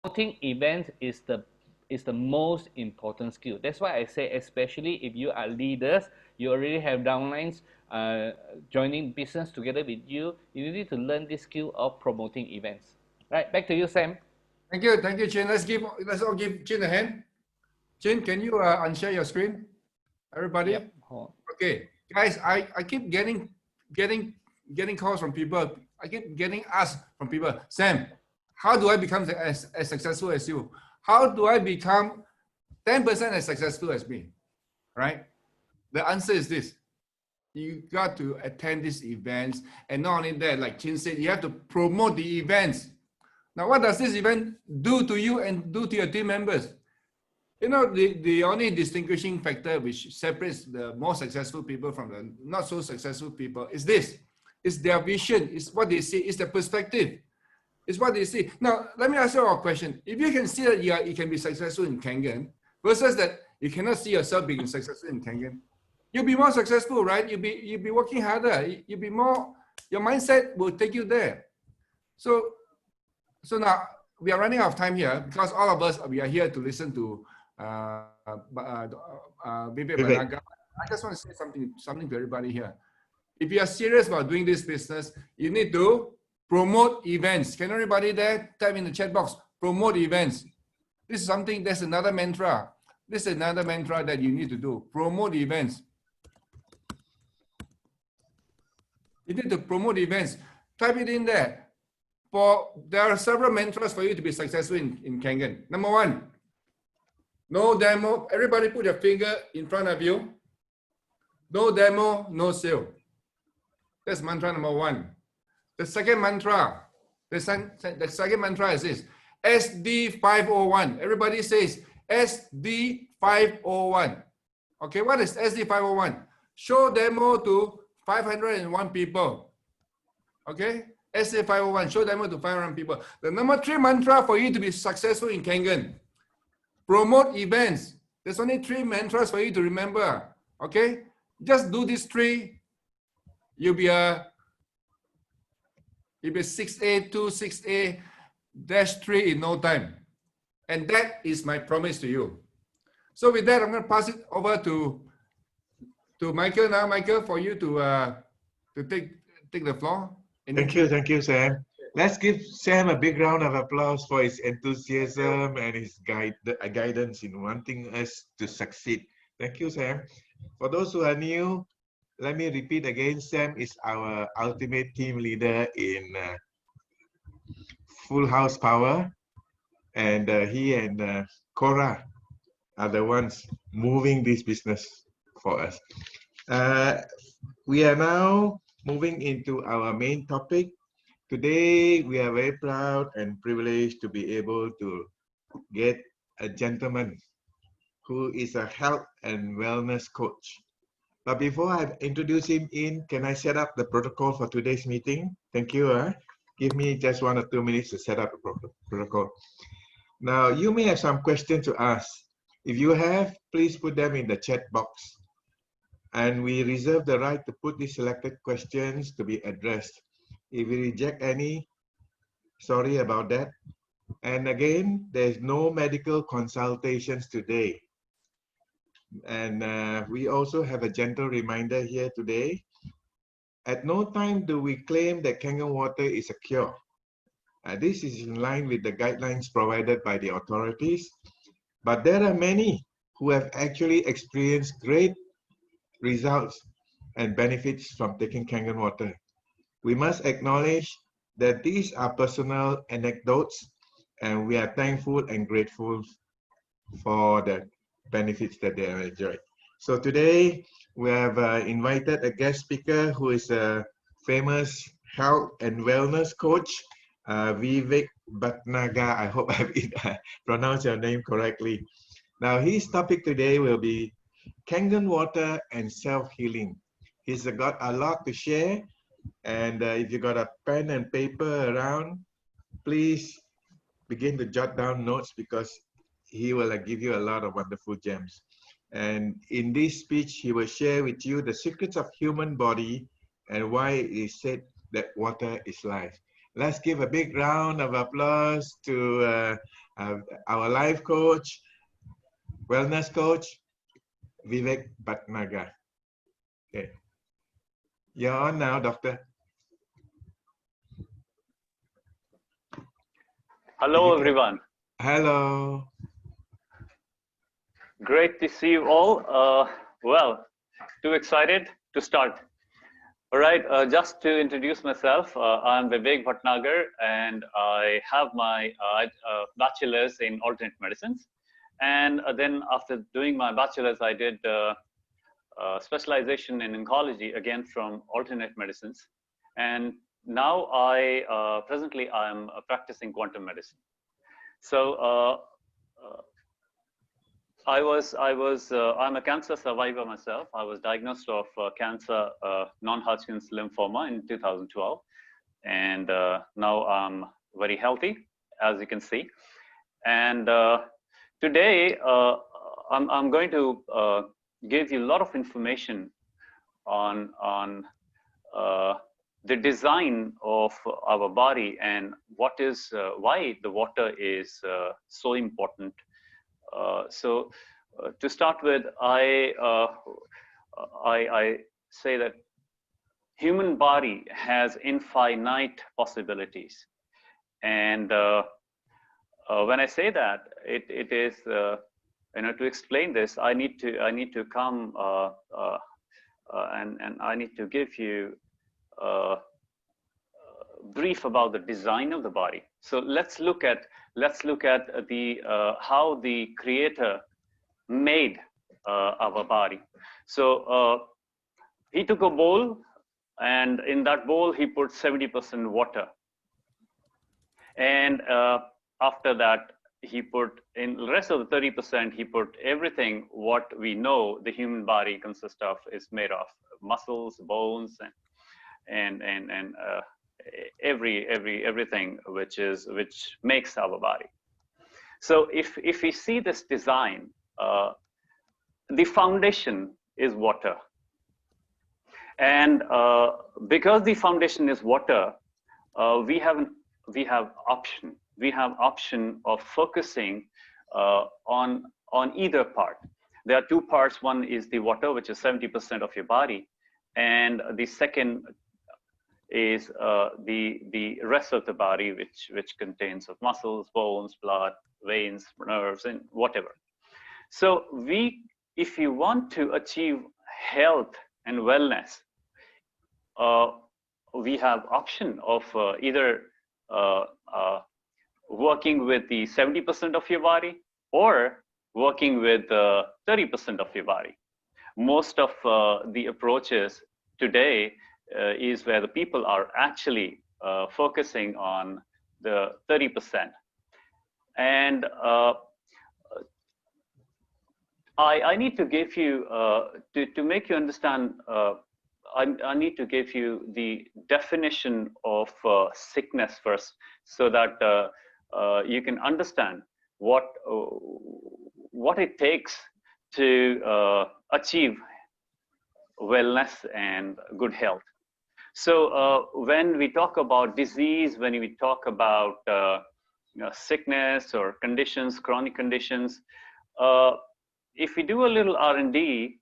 promoting events is the most important skill. That's why I say, especially if you are leaders, you already have downlines joining business together with you, you need to learn this skill of promoting events. Right, back to you, Sam. Thank you, Chin. Let's all give Chin a hand. Chin, can you unshare your screen? Everybody? Yep. Okay, guys, I keep getting calls from people. I keep getting asked from people, Sam, how do I become as successful as you? How do I become 10% as successful as me? Right? The answer is this. You got to attend these events, and not only that, like Chin said, you have to promote the events. Now, what does this event do to you and do to your team members? You know, the only distinguishing factor which separates the more successful people from the not so successful people is this. It's their vision, it's what they see, it's their perspective. It's what they see. Now, let me ask you a question. If you can see that you can be successful in Kangen versus that you cannot see yourself being successful in Kangen, you'll be more successful, right? You'll be working harder. You'll be more, your mindset will take you there. So now we are running out of time here because all of us, we are here to listen to Vivek Bhatnagar. I just want to say something to everybody here. If you are serious about doing this business, you need to promote events. Can everybody there type in the chat box, promote events? This is something, that's another mantra. This is another mantra that you need to do. Promote events. You need to promote events. Type it in there. There are several mantras for you to be successful in Kangen. Number one, no demo. Everybody put your finger in front of you. No demo, no sale. That's mantra number one. The second mantra, the second mantra is this, SD501. Everybody says SD501. Okay, what is SD501? Show demo to 501 people. Okay, SD501, show demo to 501 people. The number three mantra for you to be successful in Kangen, promote events. There's only three mantras for you to remember. Okay, just do these three. You'll be 6A, 2, 6A, -3 in no time. And that is my promise to you. So with that, I'm going to pass it over to Michael now. Michael, for you to take the floor. Thank you, Sam. Let's give Sam a big round of applause for his enthusiasm and his guidance in wanting us to succeed. Thank you, Sam. For those who are new, let me repeat again, Sam is our ultimate team leader in Full House Power, and he and Cora are the ones moving this business for us. We are now moving into our main topic. Today, we are very proud and privileged to be able to get a gentleman who is a health and wellness coach. But before I introduce him in, can I set up the protocol for today's meeting? Thank you. Give me just 1 or 2 minutes to set up the protocol. Now, you may have some questions to ask. If you have, please put them in the chat box. And we reserve the right to put these selected questions to be addressed. If we reject any, sorry about that. And again, there's no medical consultations today. And we also have a gentle reminder here today. At no time do we claim that Kangen water is a cure. This is in line with the guidelines provided by the authorities. But there are many who have actually experienced great results and benefits from taking Kangen water. We must acknowledge that these are personal anecdotes, and we are thankful and grateful for the benefits that they have enjoyed. So today we have invited a guest speaker who is a famous health and wellness coach, Vivek Bhatnagar. I hope I pronounced your name correctly. Now his topic today will be Kangen water and self-healing. He's got a lot to share, and if you got a pen and paper around, please begin to jot down notes because he will give you a lot of wonderful gems. And in this speech, he will share with you the secrets of human body and why it is said that water is life. Let's give a big round of applause to our life coach, wellness coach, Vivek Bhatnagar. Okay. You're on now, doctor. Hello, everyone. Hello. Great to see you all. Well, too excited to start. All right, just to introduce myself, I'm Vivek Bhatnagar, and I have my bachelor's in alternate medicines. And then after doing my bachelor's, I did specialization in oncology, again from alternate medicines. And now presently I'm practicing quantum medicine. So I'm a cancer survivor myself. I was diagnosed of cancer, non-Hodgkin's lymphoma in 2012. And now I'm very healthy, as you can see. And today, I'm going to give you a lot of information on the design of our body and why the water is so important. So to start with, I say that human body has infinite possibilities, and when I say that, it is to explain this, I need to come and I need to give you brief about the design of the body. So let's look at the how the creator made our body. So he took a bowl, and in that bowl he put 70% water, and after that he put in the rest of the 30%, he put everything what we know the human body consists of, is made of: muscles, bones, and everything which makes our body. So if we see this design, the foundation is water, and because the foundation is water, we have option of focusing on either part. There are two parts. One is the water, which is 70% of your body, and the second is the rest of the body, which contains of muscles, bones, blood, veins, nerves, and whatever. So if you want to achieve health and wellness, we have option of either working with the 70% of your body or working with 30% of your body. Most of the approaches today is where the people are actually focusing on the 30%. And I need to give you, to make you understand, I need to give you the definition of sickness first, so that you can understand what it takes to achieve wellness and good health. So when we talk about disease, when we talk about sickness or conditions, chronic conditions, if we do a little R&D,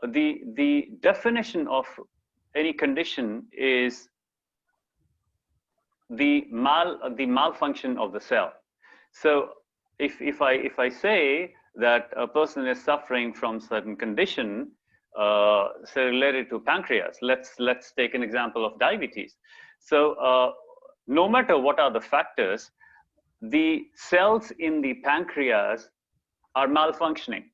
the definition of any condition is the malfunction of the cell. So if I say that a person is suffering from certain condition, say related to pancreas, let's take an example of diabetes. So no matter what are the factors, the cells in the pancreas are malfunctioning,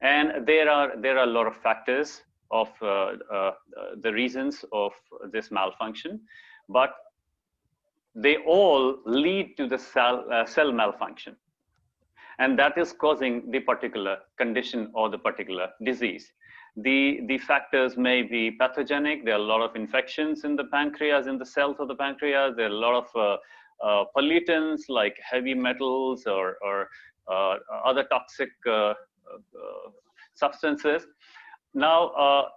and there are a lot of factors of the reasons of this malfunction, but they all lead to the cell malfunction, and that is causing the particular condition or the particular disease. The factors may be pathogenic. There are a lot of infections in the pancreas, in the cells of the pancreas. There are a lot of pollutants like heavy metals or other toxic substances. Now,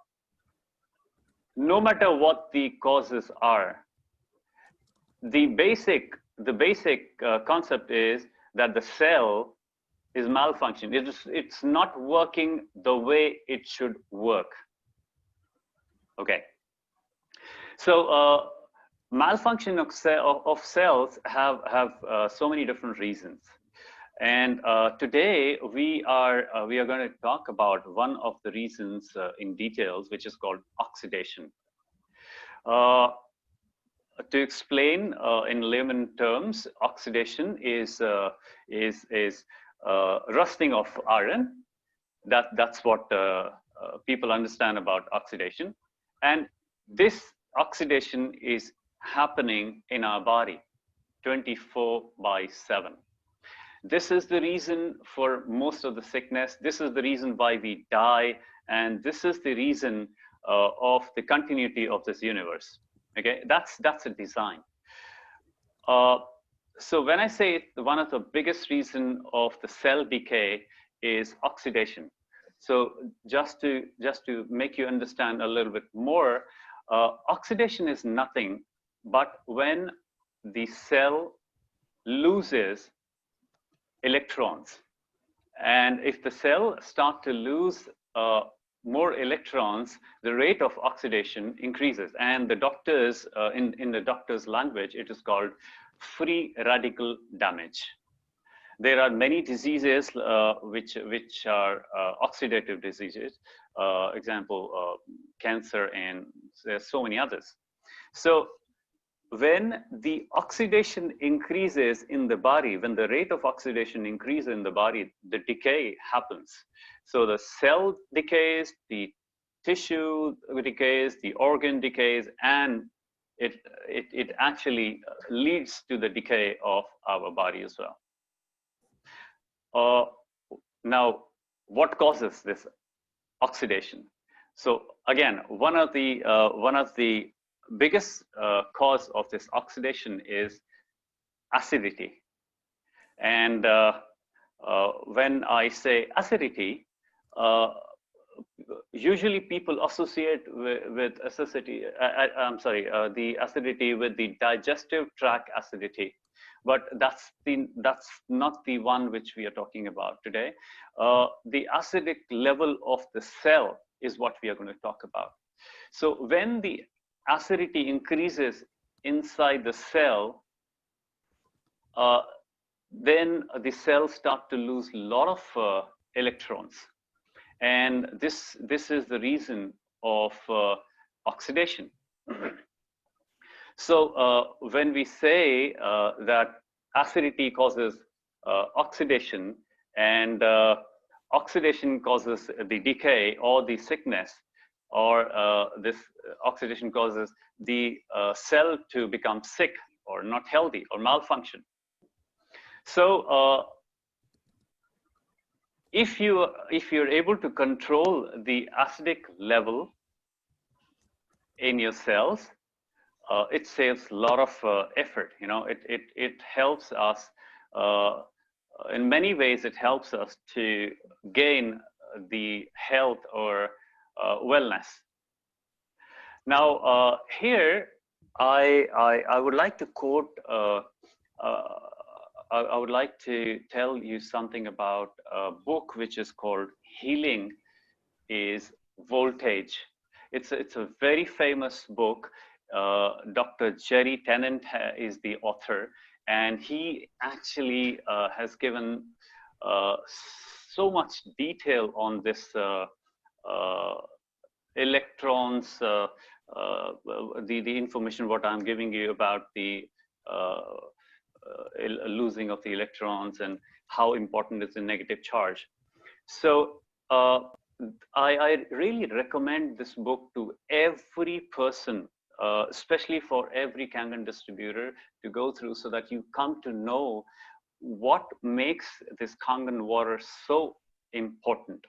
no matter what the causes are, the basic concept is that the cell is malfunctioning. It's not working the way it should work. Okay. So malfunction of cells have so many different reasons. And today we are going to talk about one of the reasons in details, which is called oxidation. To explain in layman terms, oxidation is rusting of iron. That's what people understand about oxidation, and this oxidation is happening in our body 24/7. This is the reason for most of the sickness. This is the reason why we die, and this is the reason of the continuity of this universe. Okay, that's a design. So when I say one of the biggest reason of the cell decay is oxidation. So just to make you understand a little bit more, oxidation is nothing but when the cell loses electrons. And if the cell starts to lose more electrons, the rate of oxidation increases. And the doctors, in the doctor's language, it is called free radical damage. There are many diseases which are oxidative diseases, example, cancer, and there's so many others. So when the oxidation increases in the body, when the rate of oxidation increases in the body, the decay happens. So the cell decays, the tissue decays, the organ decays, and it actually leads to the decay of our body as well. Now, what causes this oxidation? So again, one of the biggest cause of this oxidation is acidity. And when I say acidity, usually people associate with acidity. The acidity with the digestive tract acidity, but that's not the one which we are talking about today. The acidic level of the cell is what we are going to talk about. So when the acidity increases inside the cell, then the cells start to lose a lot of electrons. And this is the reason of oxidation. So when we say that acidity causes oxidation, and oxidation causes the decay or the sickness, or this oxidation causes the cell to become sick or not healthy or malfunction. So if you're able to control the acidic level in your cells, it saves a lot of effort. You know, it helps us in many ways. It helps us to gain the health or wellness. Now here I would like to quote. I would like to tell you something about a book which is called "Healing is Voltage." It's a very famous book. Dr. Jerry Tennant is the author, and he actually has given so much detail on this electrons, the information what I'm giving you about the losing of the electrons and how important is the negative charge. So I really recommend this book to every person, especially for every Kangen distributor, to go through, so that you come to know what makes this Kangen water so important.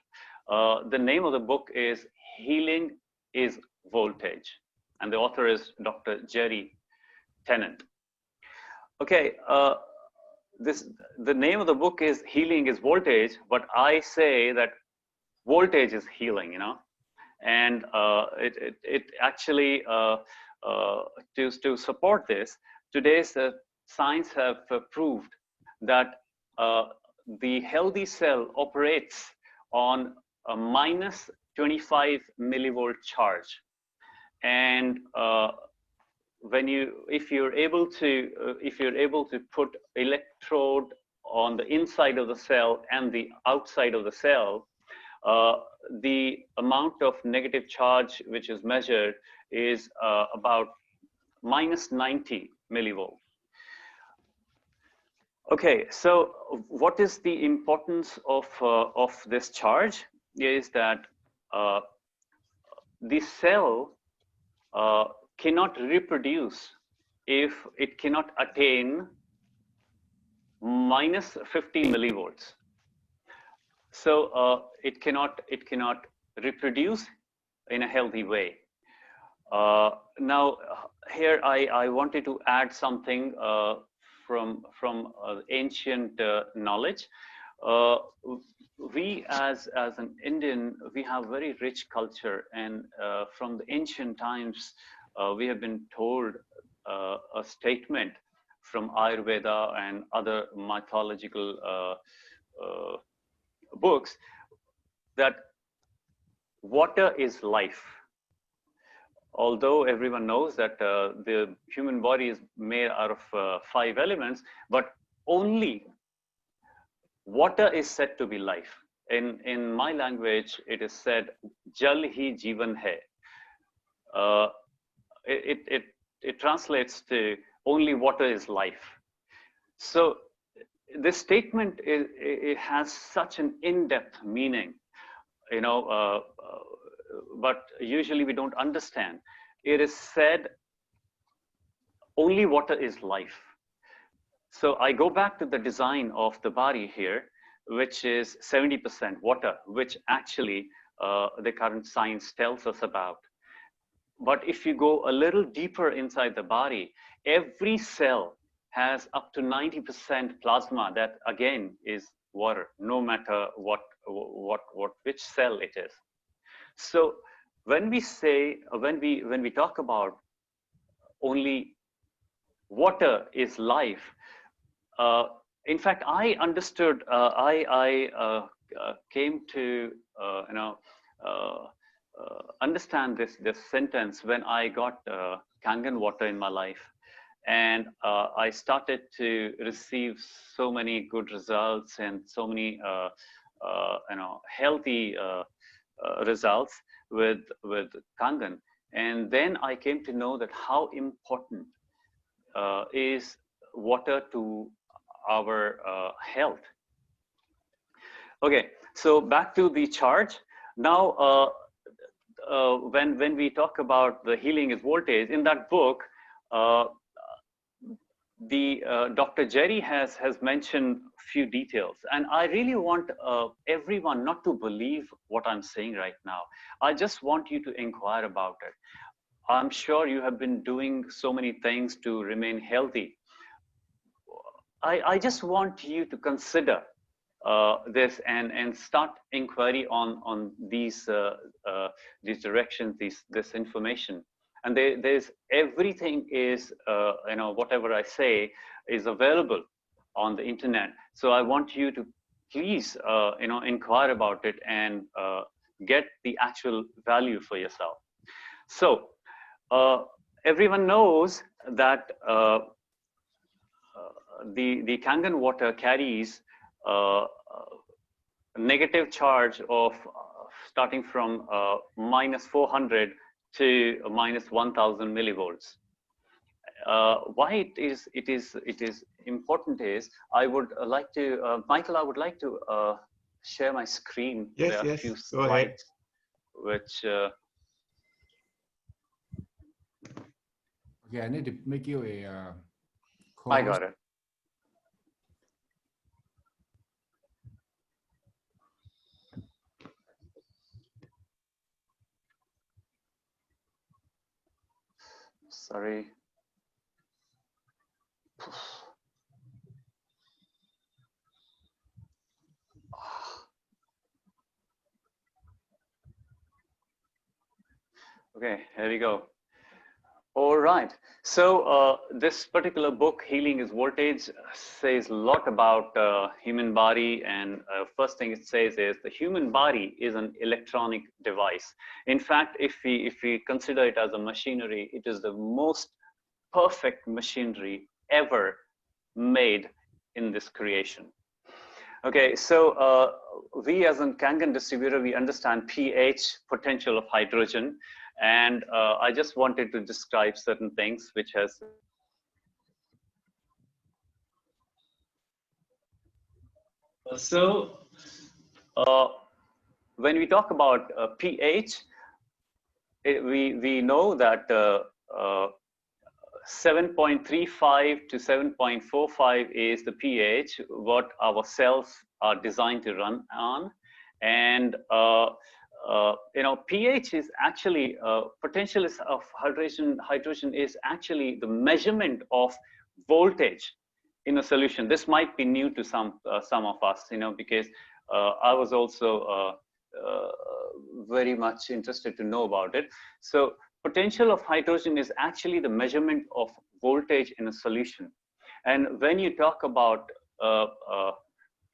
The name of the book is "Healing is Voltage," and the author is Dr. Jerry Tennant. Okay, the name of the book is "Healing is Voltage," but I say that voltage is healing, you know, and it actually to support this, today's science have proved that the healthy cell operates on a minus 25 millivolt charge. And if you're able to put electrode on the inside of the cell and the outside of the cell, the amount of negative charge which is measured is about minus 90 millivolt. Okay, so what is the importance of this charge? Is that the cell cannot reproduce if it cannot attain minus 50 millivolts. So it cannot reproduce in a healthy way. Now here I wanted to add something from ancient knowledge. We as an Indian, we have very rich culture, and from the ancient times we have been told a statement from Ayurveda and other mythological books that water is life. Although everyone knows that the human body is made out of 5 elements, but only water is said to be life. In my language, it is said, Jal hi jeevan hai. It translates to only water is life. So this statement it has such an in-depth meaning, you know, but usually we don't understand. It is said only water is life. So I go back to the design of the body here, which is 70% water, which actually the current science tells us about. But if you go a little deeper inside the body, every cell has up to 90% plasma that again is water, no matter which cell it is. So when we say, when we talk about only water is life, in fact, I understood, I came to, understand this sentence when I got Kangen water in my life. And I started to receive so many good results and so many, healthy results with Kangen. And then I came to know that how important is water to our health. Okay, so back to the charge. Now, when we talk about the healing is voltage, in that book, Dr. Jerry has mentioned few details, and I really want everyone not to believe what I'm saying right now. I just want you to inquire about it. I'm sure you have been doing so many things to remain healthy. I just want you to consider this and start inquiry on these directions, this information. And there's everything is, whatever I say is available on the internet. So I want you to please, inquire about it and get the actual value for yourself. So everyone knows that the Kangen water carries a negative charge of starting from minus 400 to minus 1000 millivolts. Why it is important is I would like to Michael, I would like to share my screen. Yes, there are yes, a few go ahead. slides which Okay, I need to make you a I got it. Sorry. Okay, here we go. All right. So this particular book, Healing is Voltage, says a lot about human body. And first thing it says is the human body is an electronic device. In fact, if we consider it as a machinery, it is the most perfect machinery ever made in this creation. Okay, so we as a Kangen distributor, we understand pH, potential of hydrogen. And I just wanted to describe certain things which has. So when we talk about pH, we know that 7.35 to 7.45 is the pH what our cells are designed to run on. And pH is actually potential of hydrogen is actually the measurement of voltage in a solution. This might be new to some of us, because I was also very much interested to know about it. So potential of hydrogen is actually the measurement of voltage in a solution. And when you talk about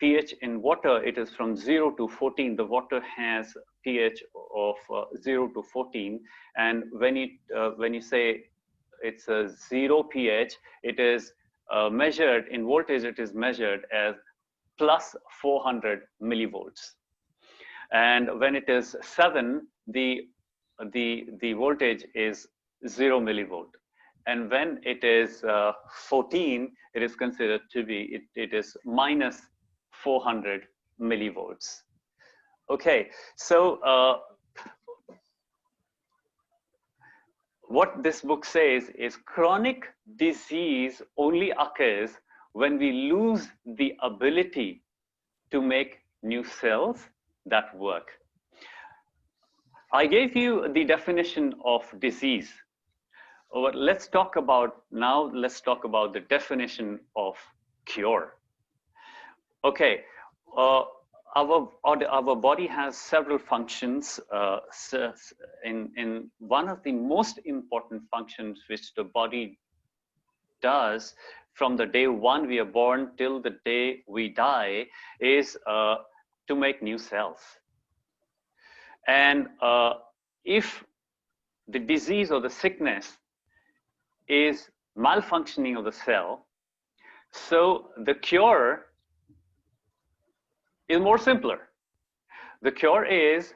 pH in water, it is from 0 to 14. The water has pH of 0 to 14. And when you say it's a 0 pH, it is measured in voltage, it is measured as plus 400 millivolts. And when it is 7, the voltage is 0 millivolt. And when it is 14, it is considered to be, it is minus 400 millivolts. Okay, so what this book says is chronic disease only occurs when we lose the ability to make new cells that work. I gave you the definition of disease. But let's talk about the definition of cure. Okay, our body has several functions. In one of the most important functions which the body does from the day one we are born till the day we die is to make new cells. And if the disease or the sickness is malfunctioning of the cell, so the cure is more simpler. The cure is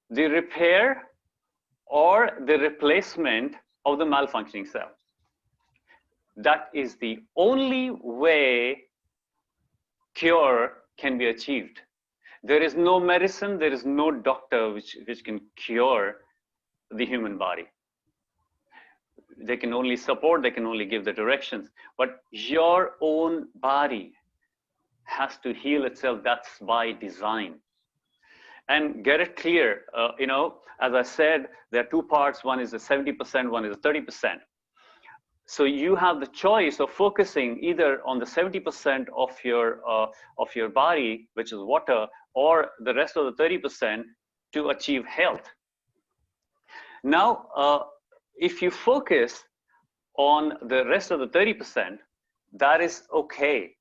the repair or the replacement of the malfunctioning cell. That is the only way cure can be achieved. There is no medicine, there is no doctor which can cure the human body. They can only support, they can only give the directions, but your own body has to heal itself. That's by design. And get it clear, as I said, there are two parts. One is the 70%, one is the 30%. So you have the choice of focusing either on the 70% of your body, which is water, or the rest of the 30% to achieve health. Now, if you focus on the rest of the 30%, that is okay.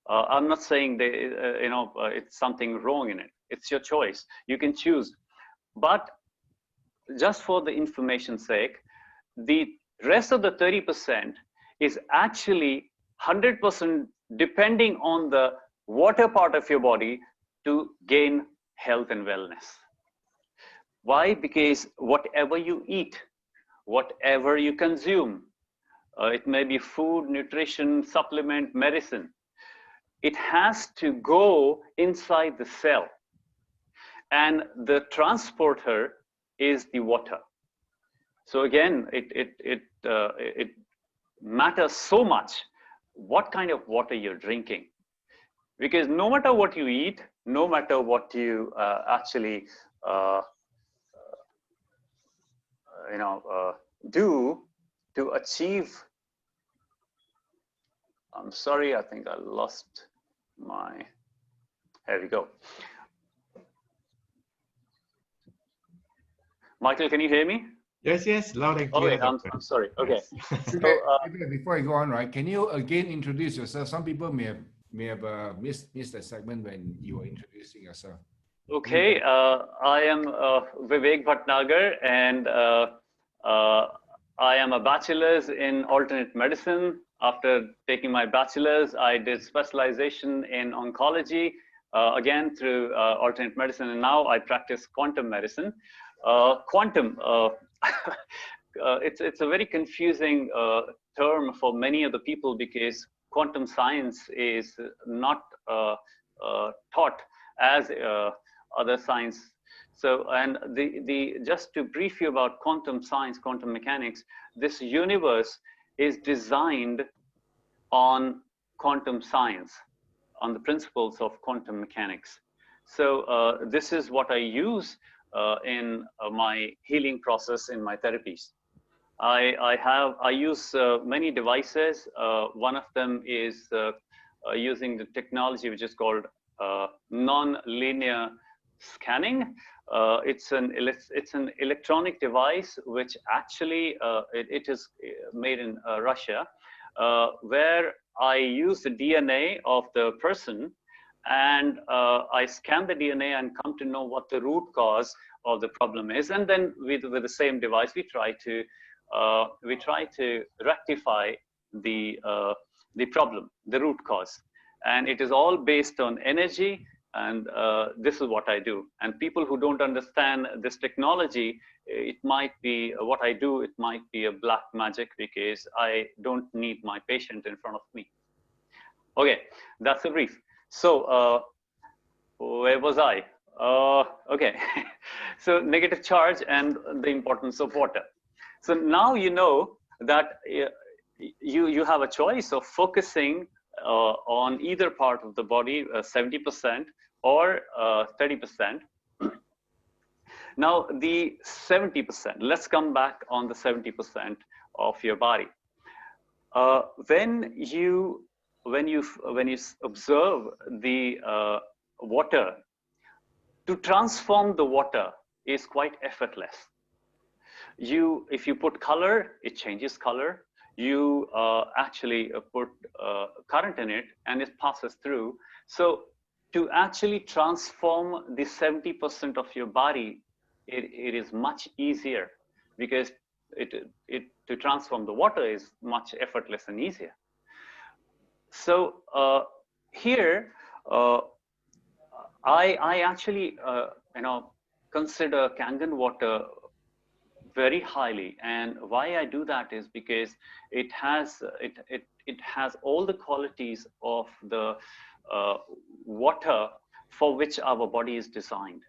I'm not saying that, it's something wrong in it. It's your choice. You can choose. But just for the information's sake, the rest of the 30% is actually 100% depending on the water part of your body to gain health and wellness. Why? Because whatever you eat, whatever you consume, it may be food, nutrition, supplement, medicine, it has to go inside the cell. And the transporter is the water. So again, it matters so much what kind of water you're drinking. Because no matter what you eat, no matter what you actually do to achieve. I'm sorry, I think I lost my, here we go. Michael, can you hear me? Yes, loud and Oh clear, wait, doctor. I'm sorry. Okay. Yes. So Vivek, before I go on, right? Can you again introduce yourself? Some people may have missed that segment when you were introducing yourself. okay, I am Vivek Bhatnagar, and uh, I am a bachelor's in alternate medicine. After taking my bachelor's, I did specialization in oncology, again through alternate medicine, and now I practice quantum medicine. Quantum, it's a very confusing term for many of the people because quantum science is not taught as other science. So, and the just to brief you about quantum science, quantum mechanics, this universe is designed on quantum science, on the principles of quantum mechanics. So this is what I use in my healing process in my therapies. I use many devices. One of them is using the technology which is called non-linear scanning. It's an electronic device which actually it is made in Russia, where I use the DNA of the person, and I scan the DNA and come to know what the root cause of the problem is, and then with the same device we try to rectify the problem, the root cause, and it is all based on energy. And this is what I do. And people who don't understand this technology, it might be what I do. It might be a black magic because I don't need my patient in front of me. Okay, that's a brief. So where was I? Okay, so negative charge and the importance of water. So now you know that you have a choice of focusing on either part of the body, 70% or 30%. Now the 70%, let's come back on the 70% of your body. When you observe the water, to transform the water is quite effortless. If you put color, it changes color. You actually put current in it and it passes through. So to actually transform the 70% of your body, it is much easier because to transform the water is much effortless and easier. So here, I actually consider Kangen water very highly, and why I do that is because it has all the qualities of the water for which our body is designed.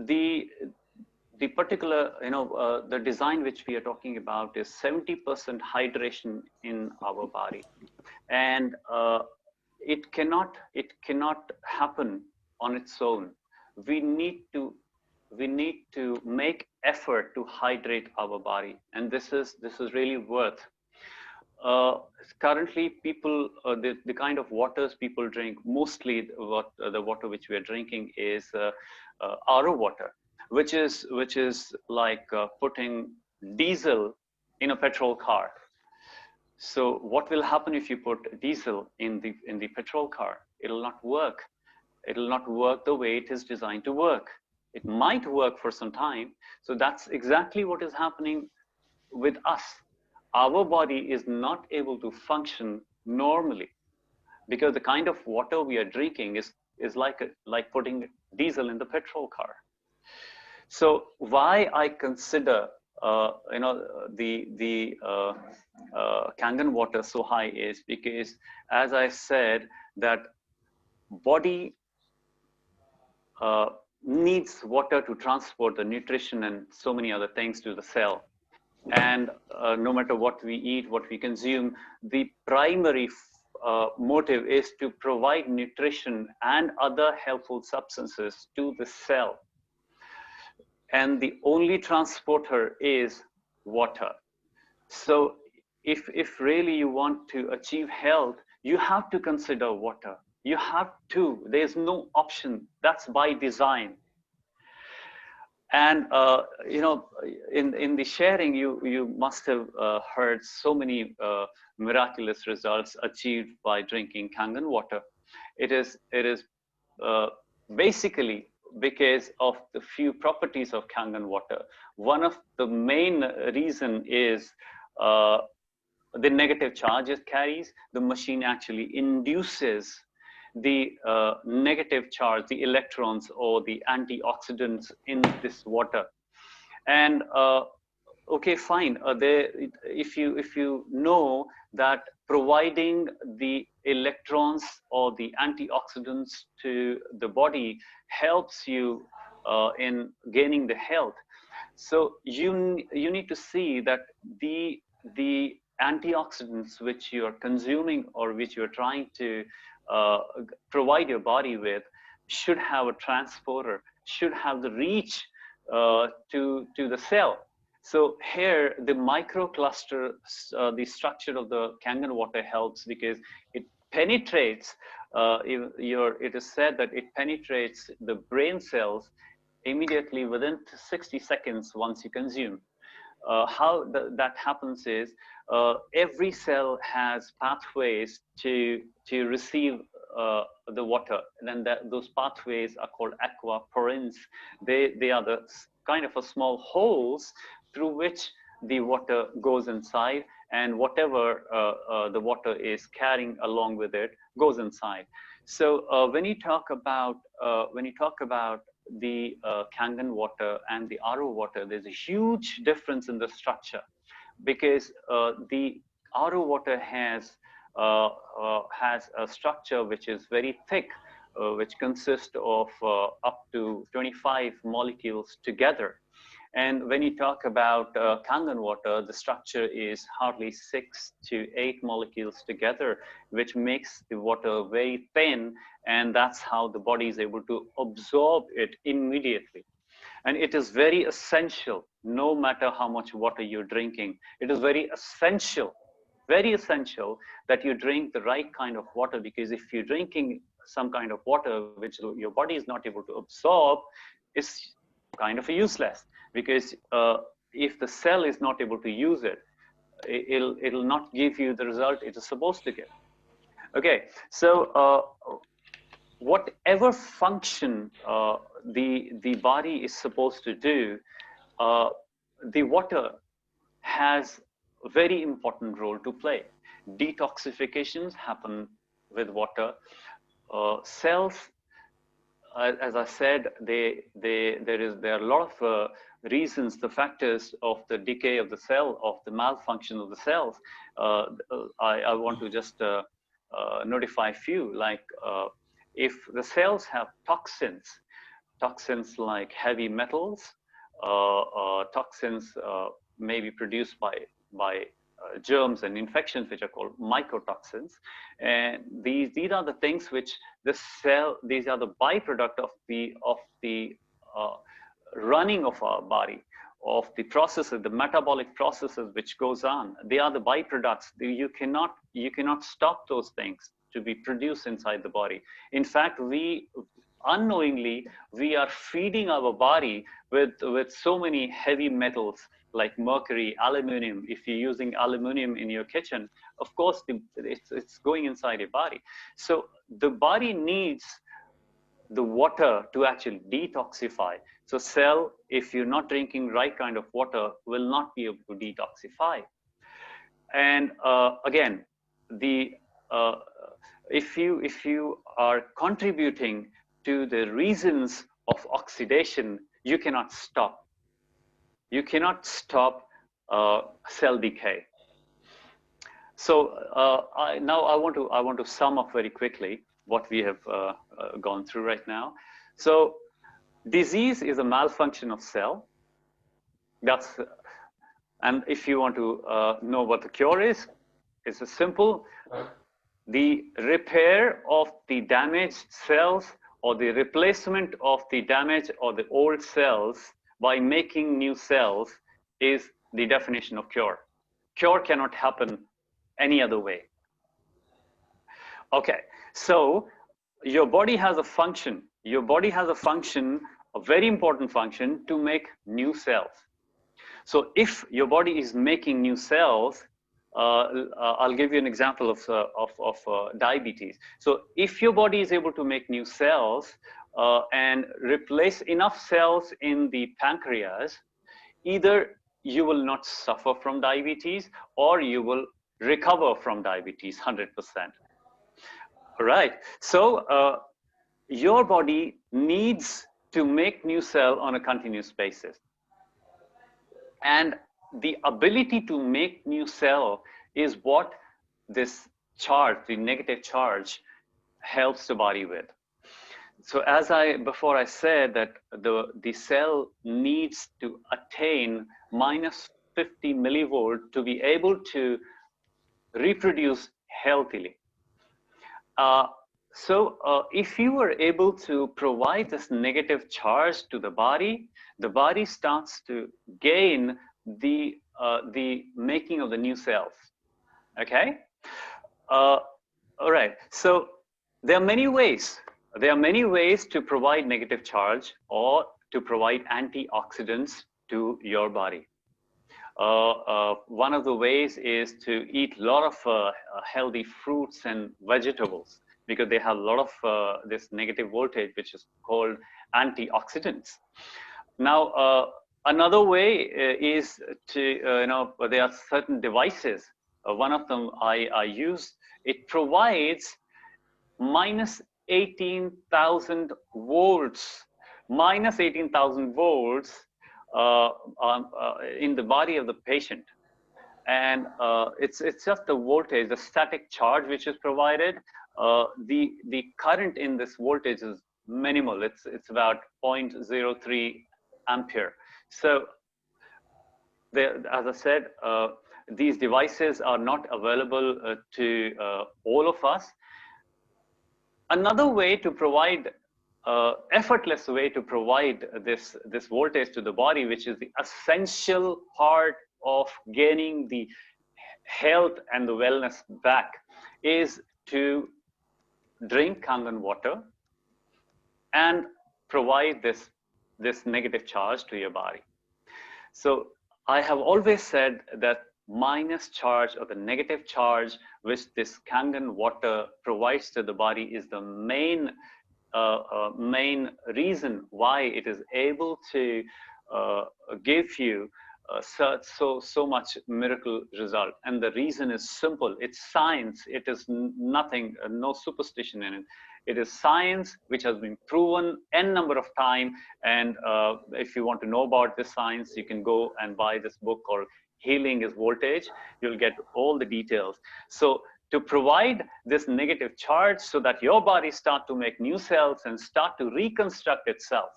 The particular the design which we are talking about is 70% hydration in our body, and it cannot happen on its own. We need to make effort to hydrate our body, and this is really worth. Currently, people the kind of waters people drink, mostly the water which we are drinking is RO water, which is like putting diesel in a petrol car. So what will happen if you put diesel in the petrol car? It'll not work. It'll not work the way it is designed to work. It might work for some time. So that's exactly what is happening with us. Our body is not able to function normally because the kind of water we are drinking is like putting diesel in the petrol car. So why I consider the Kangen water so high is because, as I said, that body needs water to transport the nutrition and so many other things to the cell. And no matter what we eat, what we consume, the primary motive is to provide nutrition and other helpful substances to the cell. And the only transporter is water. So if really you want to achieve health, you have to consider water. You have to. There's no option. That's by design. And in the sharing, you must have heard so many miraculous results achieved by drinking Kangen water. It is basically because of the few properties of Kangen water. One of the main reason is the negative charge it carries. The machine actually induces the negative charge, the electrons or the antioxidants in this water. And okay, fine. If you know that providing the electrons or the antioxidants to the body helps you in gaining the health, so you need to see that the antioxidants which you are consuming or which you are trying to provide your body with should have a transporter, should have the reach to the cell. So here the microcluster, the structure of the Kangen water helps because it penetrates. It is said that it penetrates the brain cells immediately within 60 seconds once you consume. How that happens is every cell has pathways to receive the water, and then those pathways are called aquaporins. They are the kind of a small holes through which the water goes inside, and whatever the water is carrying along with it goes inside. So when you talk about the Kangen water and the RO water, there's a huge difference in the structure, because the RO water has a structure which is very thick, which consists of up to 25 molecules together. And when you talk about Kangen water, the structure is hardly 6 to 8 molecules together, which makes the water very thin, and that's how the body is able to absorb it immediately. And it is very essential, no matter how much water you're drinking, it is very essential that you drink the right kind of water, because if you're drinking some kind of water which your body is not able to absorb, it's kind of useless, because if the cell is not able to use it, it'll not give you the result it is supposed to give. Okay, so whatever function the body is supposed to do, the water has a very important role to play. Detoxifications happen with water. Cells, as I said, there are a lot of reasons, the factors of the decay of the cell, of the malfunction of the cells. I want to just notify a few, like if the cells have toxins like heavy metals, toxins may be produced by germs and infections, which are called mycotoxins, and these are the things which these are the byproduct of the running of our body, of the processes, the metabolic processes which goes on. They are the byproducts. You cannot stop those things to be produced inside the body. In fact, unknowingly we are feeding our body with so many heavy metals like mercury, aluminum. If you're using aluminum in your kitchen, of course it's going inside your body. So the body needs the water to actually detoxify. So cell, if you're not drinking right kind of water, will not be able to detoxify. And again, if you are contributing to the reasons of oxidation, you cannot stop. You cannot stop cell decay. So now I want to sum up very quickly what we have gone through right now. So disease is a malfunction of cell. And if you want to know what the cure is, it's a simple: the repair of the damaged cells, or the replacement of the damaged or the old cells by making new cells, is the definition of cure. Cure cannot happen any other way. Okay, so your body has a function. Your body has a function a very important function to make new cells. So if your body is making new cells, I'll give you an example of diabetes. So if your body is able to make new cells and replace enough cells in the pancreas, either you will not suffer from diabetes or you will recover from diabetes 100%. All right. So your body needs to make new cell on a continuous basis. And the ability to make new cell is what this charge, the negative charge, helps the body with. So before I said that the cell needs to attain minus 50 millivolt to be able to reproduce healthily. So if you were able to provide this negative charge to the body starts to gain the making of the new cells. Okay. All right. So there are many ways. There are many ways to provide negative charge or to provide antioxidants to your body. One of the ways is to eat a lot of healthy fruits and vegetables, because they have a lot of this negative voltage, which is called antioxidants. Now, another way is to, there are certain devices. One of them I use. It provides minus 18,000 volts, minus 18,000 volts in the body of the patient. And it's just the voltage, the static charge which is provided. The current in this voltage is minimal. It's about 0.03 ampere. So as I said, these devices are not available to all of us. Another way to provide, effortless way to provide this voltage to the body, which is the essential part of gaining the health and the wellness back, is to drink Kangen water and provide this negative charge to your body. So I have always said that minus charge or the negative charge which this Kangen water provides to the body is the main reason why it is able to give you so much miracle result. And the reason is simple. It's science. It is nothing, no superstition in it. It is science which has been proven n number of times. And if you want to know about this science, you can go and buy this book called Healing is Voltage. You'll get all the details. So to provide this negative charge so that your body start to make new cells and start to reconstruct itself,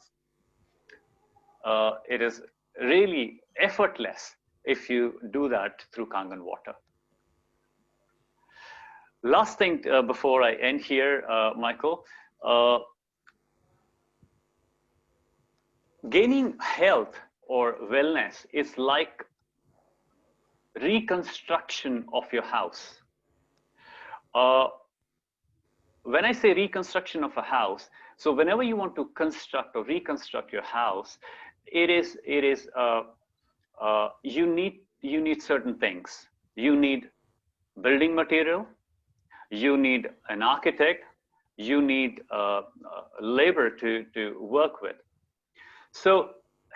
it is really effortless if you do that through Kangen water. Last thing before I end here, Michael, gaining health or wellness is like reconstruction of your house. When I say reconstruction of a house, so whenever you want to construct or reconstruct your house, you need certain things. You need building material, you need an architect, you need labor to work with. So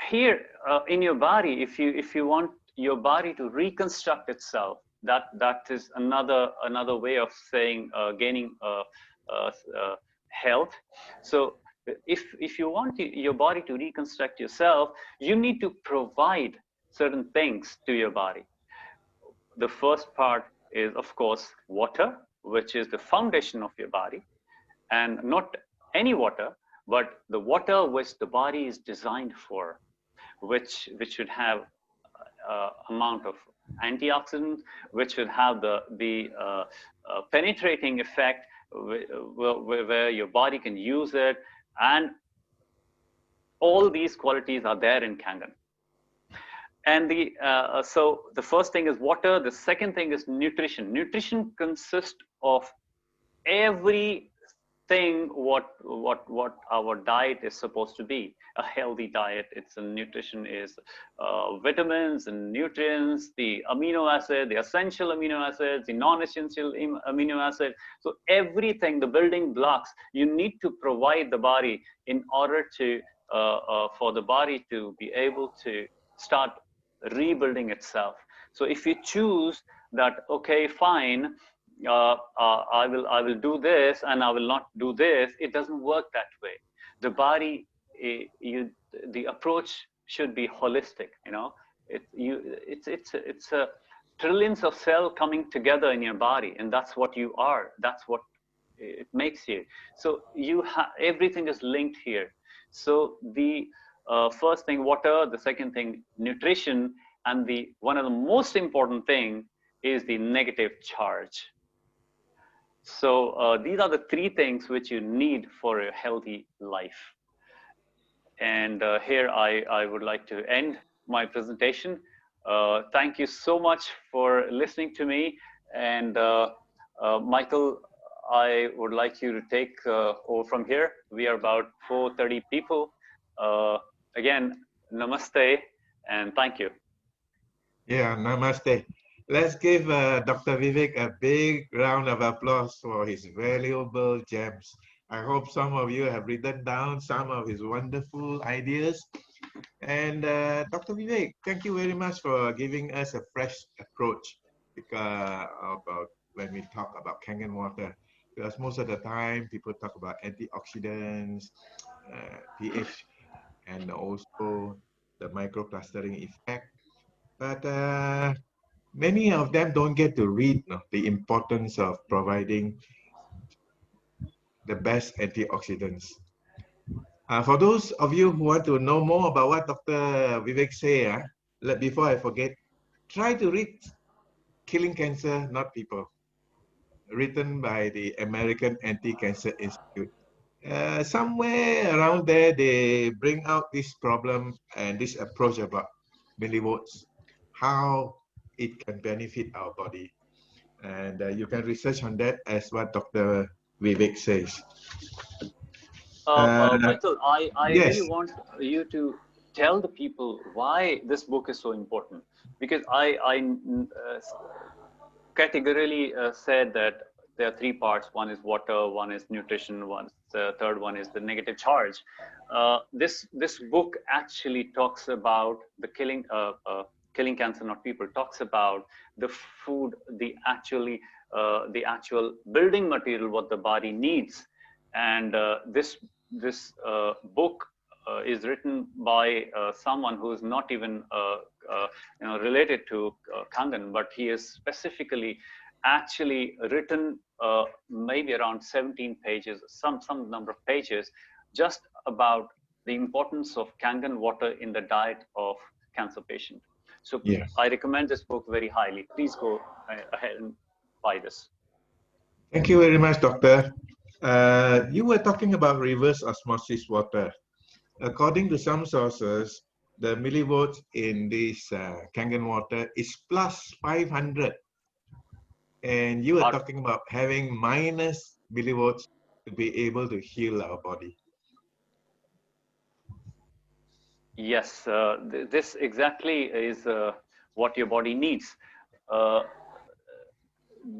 here in your body, if you want your body to reconstruct itself, that is another way of saying gaining health. So if you want your body to reconstruct yourself, you need to provide certain things to your body. The first part is, of course, water, which is the foundation of your body, and not any water, but the water which the body is designed for, which should have amount of antioxidants, which will have the penetrating effect where your body can use it, and all these qualities are there in Kangen. And so the first thing is water. The second thing is nutrition. Nutrition consists of every everything what our diet is supposed to be. A healthy diet, its nutrition is vitamins and nutrients, the amino acid, the essential amino acids, the non-essential amino acids. So everything, the building blocks, you need to provide the body in order to for the body to be able to start rebuilding itself. So if you choose that, okay, fine, I will do this and I will not do this, it doesn't work that way. The body, the approach should be holistic. It's a trillions of cells coming together in your body, and that's what you are. That's what it makes you. So everything is linked here. So the first thing, water. The second thing, nutrition, and the one of the most important thing is the negative charge. So these are the three things which you need for a healthy life. And here I would like to end my presentation. Thank you so much for listening to me. And Michael, I would like you to take over from here. We are about 430 people. Again, namaste and thank you. Yeah, namaste. Let's give Dr. Vivek a big round of applause for his valuable gems. I hope some of you have written down some of his wonderful ideas. And Dr. Vivek, thank you very much for giving us a fresh approach about when we talk about Kangen water. Because most of the time people talk about antioxidants, pH, and also the microclustering effect. But many of them don't get to read the importance of providing the best antioxidants. For those of you who want to know more about what Dr. Vivek said, before I forget, try to read Killing Cancer, Not People, written by the American Anti-Cancer Institute. Somewhere around there, they bring out this problem and this approach about millivolts, how it can benefit our body. And you can research on that as what Dr. Vivek says. Michael, I yes. really want you to tell the people why this book is so important. Because I categorically said that there are three parts. One is water, one is nutrition, the third one is the negative charge. This book actually talks about the Killing Cancer Not People, talks about the food, the actual building material what the body needs. And this book is written by someone who is not even related to Kangen, but he is specifically actually written maybe around 17 pages, some number of pages, just about the importance of Kangen water in the diet of cancer patient. So yes. I recommend this book very highly. Please go ahead and buy this. Thank you very much, Doctor. You were talking about reverse osmosis water. According to some sources, the millivolts in this Kangen water is plus 500. And you were talking about having minus millivolts to be able to heal our body. Yes, this exactly is what your body needs.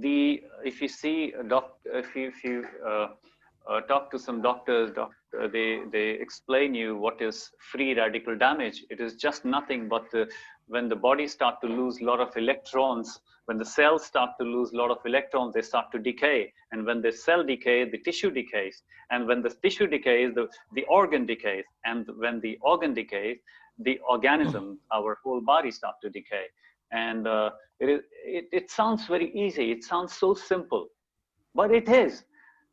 If you see if you talk to some doctors, they explain you what is free radical damage. It is just nothing but when the body start to lose a lot of electrons, when the cells start to lose a lot of electrons, they start to decay. And when the cell decays, the tissue decays. And when the tissue decays, the organ decays. And when the organ decays, the organism, our whole body start to decay. And it sounds very easy. It sounds so simple, but it is.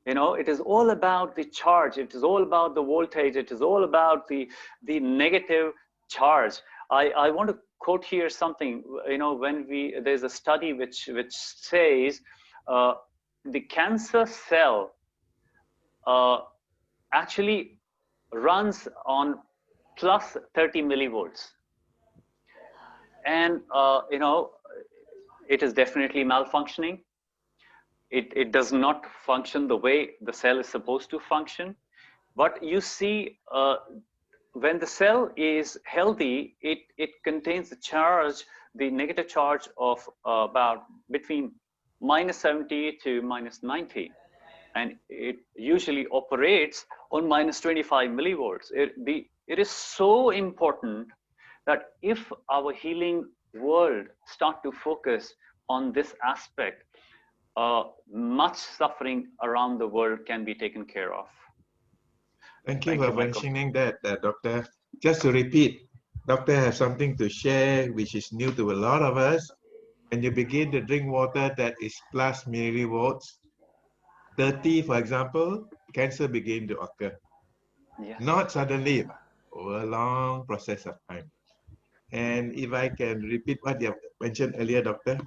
It is all about the charge. It is all about the voltage. It is all about the negative charge. I want to quote here something. When there's a study which says the cancer cell actually runs on plus 30 millivolts, and it is definitely malfunctioning. it does not function the way the cell is supposed to function. But you see, when the cell is healthy, it contains the charge, the negative charge of about between -70 to -90. And it usually operates on -25 millivolts. It is so important that if our healing world start to focus on this aspect, much suffering around the world can be taken care of. Thank you Thank for you, Michael. mentioning that, Doctor. Just to repeat, Doctor has something to share which is new to a lot of us. When you begin to drink water that is plus millivolts, 30, for example, cancer begin to occur. Yes. Not suddenly, but over a long process of time. And if I can repeat what you have mentioned earlier, Doctor,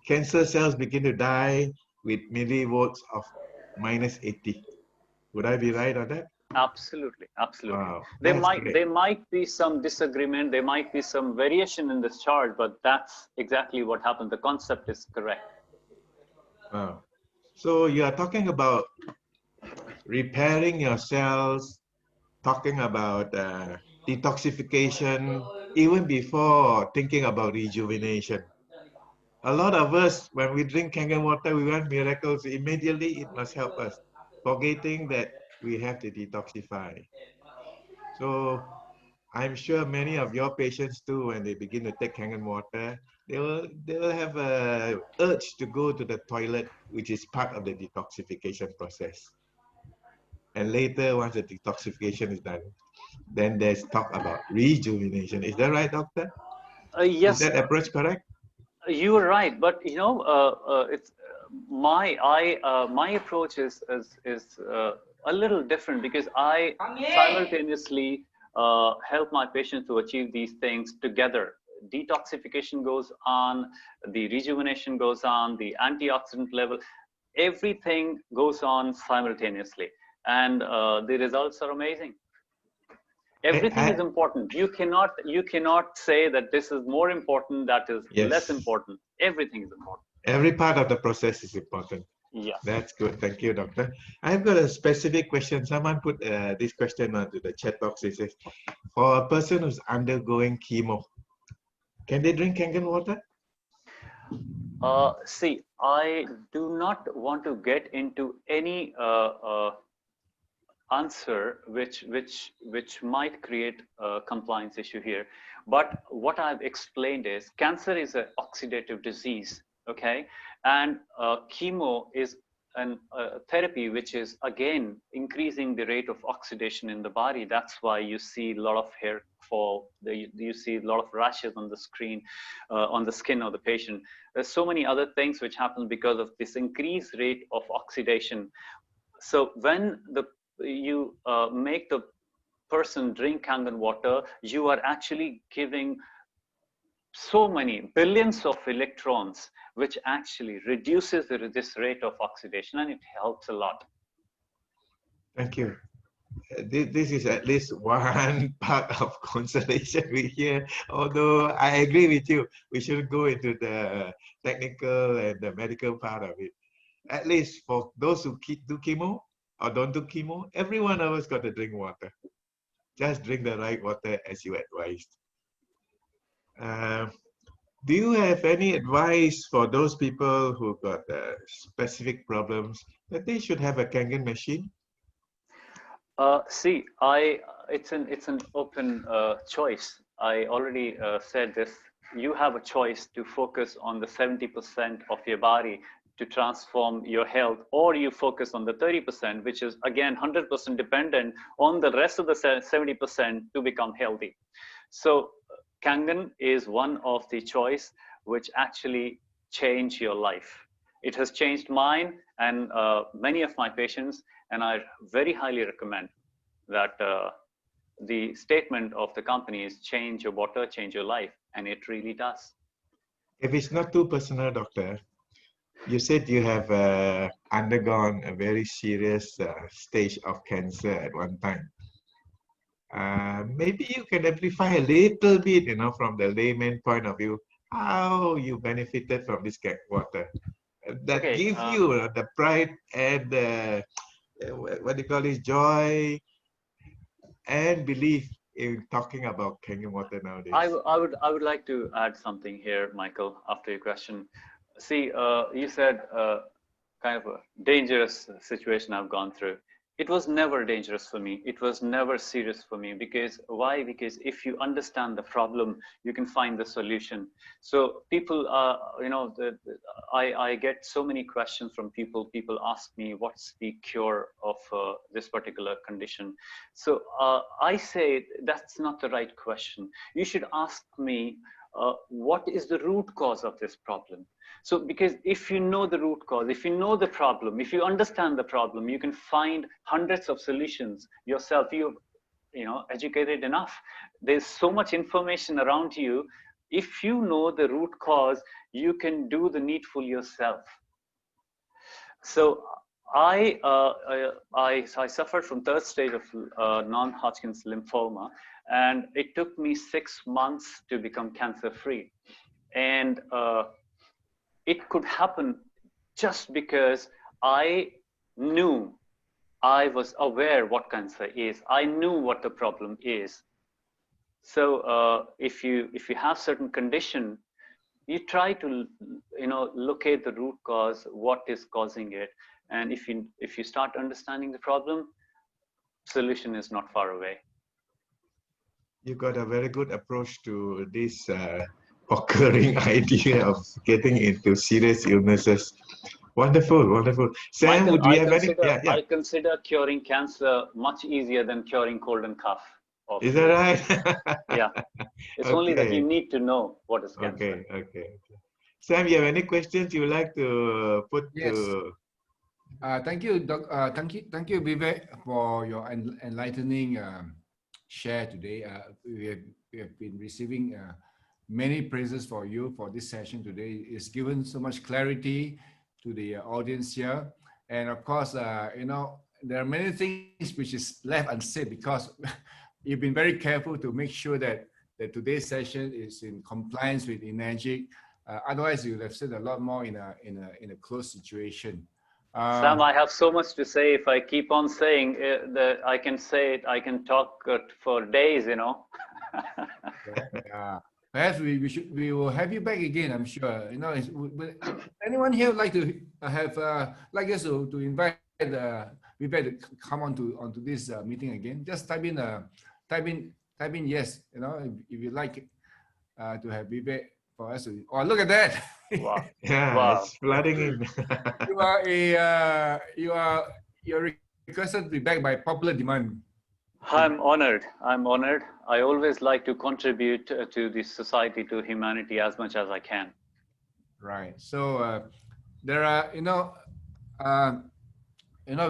cancer cells begin to die with millivolts of -80. Would I be right on that? Absolutely, absolutely. Wow, that's great. There might be some disagreement, there might be some variation in this chart, but that's exactly what happened. The concept is correct. Wow. So you are talking about repairing your cells, talking about detoxification, even before thinking about rejuvenation. A lot of us, when we drink Kangen water, we want miracles. Immediately, it must help us, forgetting that we have to detoxify. So I'm sure many of your patients too, when they begin to take Kangen water, they will have a urge to go to the toilet, which is part of the detoxification process. And later, once the detoxification is done, then there's talk about rejuvenation. Is that right, doctor? Is Yes, that approach correct? you are right, but you know, it's my approach is a little different because I simultaneously help my patients to achieve these things together. Detoxification goes on, the rejuvenation goes on, the antioxidant level, everything goes on simultaneously, and the results are amazing. Everything is important. You cannot say that this is more important, that is less Yes. important. Everything is important. Every part of the process is important. Yes. That's good. Thank you, doctor. I've got a specific question. Someone put this question onto the chat box. It says, for a person who's undergoing chemo, can they drink Kangen water? See, I do not want to get into any answer which might create a compliance issue here. But what I've explained is cancer is an oxidative disease, okay? And chemo is an therapy which is again increasing the rate of oxidation in the body. That's why you see a lot of hair fall, you see a lot of rashes on the screen, on the skin of the patient. There's so many other things which happen because of this increased rate of oxidation. So when you make the person drink Kangen water, you are actually giving so many billions of electrons, which actually reduces this rate of oxidation, and it helps a lot. Thank you. This is at least one part of consolation we hear. Although I agree with you, we shouldn't go into the technical and the medical part of it. At least for those who do chemo or don't do chemo, every one of us got to drink water. Just drink the right water as you advised. Do you have any advice for those people who got specific problems that they should have a Kangen machine? See, it's an open choice. I already said this. You have a choice to focus on the 70% of your body to transform your health, or you focus on the 30%, which is again 100% dependent on the rest of the 70% to become healthy. So Kangen is one of the choice which actually change your life. It has changed mine and many of my patients, and I very highly recommend that the statement of the company is change your water, change your life, and it really does. If it's not too personal, doctor, you said you have undergone a very serious stage of cancer at one time. Maybe you can amplify a little bit, from the layman point of view, how you benefited from this water. that Okay. give you the pride and what do you call it, joy and belief in talking about drinking water nowadays? I would like to add something here, Michael, after your question. See, you said kind of a dangerous situation I've gone through. It was never dangerous for me. It was never serious for me. Because why? Because if you understand the problem, you can find the solution. So people, I get so many questions from people. People ask me, what's the cure of this particular condition? So I say that's not the right question. You should ask me, what is the root cause of this problem? So, because if you know the root cause, if you know the problem, if you understand the problem, you can find hundreds of solutions yourself. You educated enough. There's so much information around you. If you know the root cause, you can do the needful yourself. So I suffered from third stage of non-Hodgkin's lymphoma, and it took me 6 months to become cancer-free. And it could happen just because I knew, I was aware what cancer is. I knew what the problem is. So if you have certain condition, you try to locate the root cause, what is causing it, and if you start understanding the problem, solution is not far away. You got a very good approach to this occurring idea of getting into serious illnesses. Wonderful, wonderful. Sam, Michael, do you have any? Yeah, yeah. I consider curing cancer much easier than curing cold and cough. Is that right? Yeah. It's only that you Okay. need to know what is cancer. Okay, okay. Sam, you have any questions you would like to put Yes. to? Thank you, thank you, Vivek, for your enlightening share today. We have been receiving many praises for you for this session today. It's given so much clarity to the audience here, and of course, there are many things which is left unsaid because you've been very careful to make sure that today's session is in compliance with Enagic. Otherwise, you would have said a lot more in a closed situation. Sam, I have so much to say. If I keep on saying that, I can say it. I can talk for days. Yeah. Perhaps we will have you back again. I'm sure. Anyone here would like to have like us to invite Vivek to come onto this meeting again? Just type in yes. If you like to have Vivek for us to. Oh, look at that! Wow. Yeah, Wow. it's flooding in. You're requested to be back by popular demand. I'm honored. I'm honored. I always like to contribute to the society, to humanity as much as I can. Right. So there are,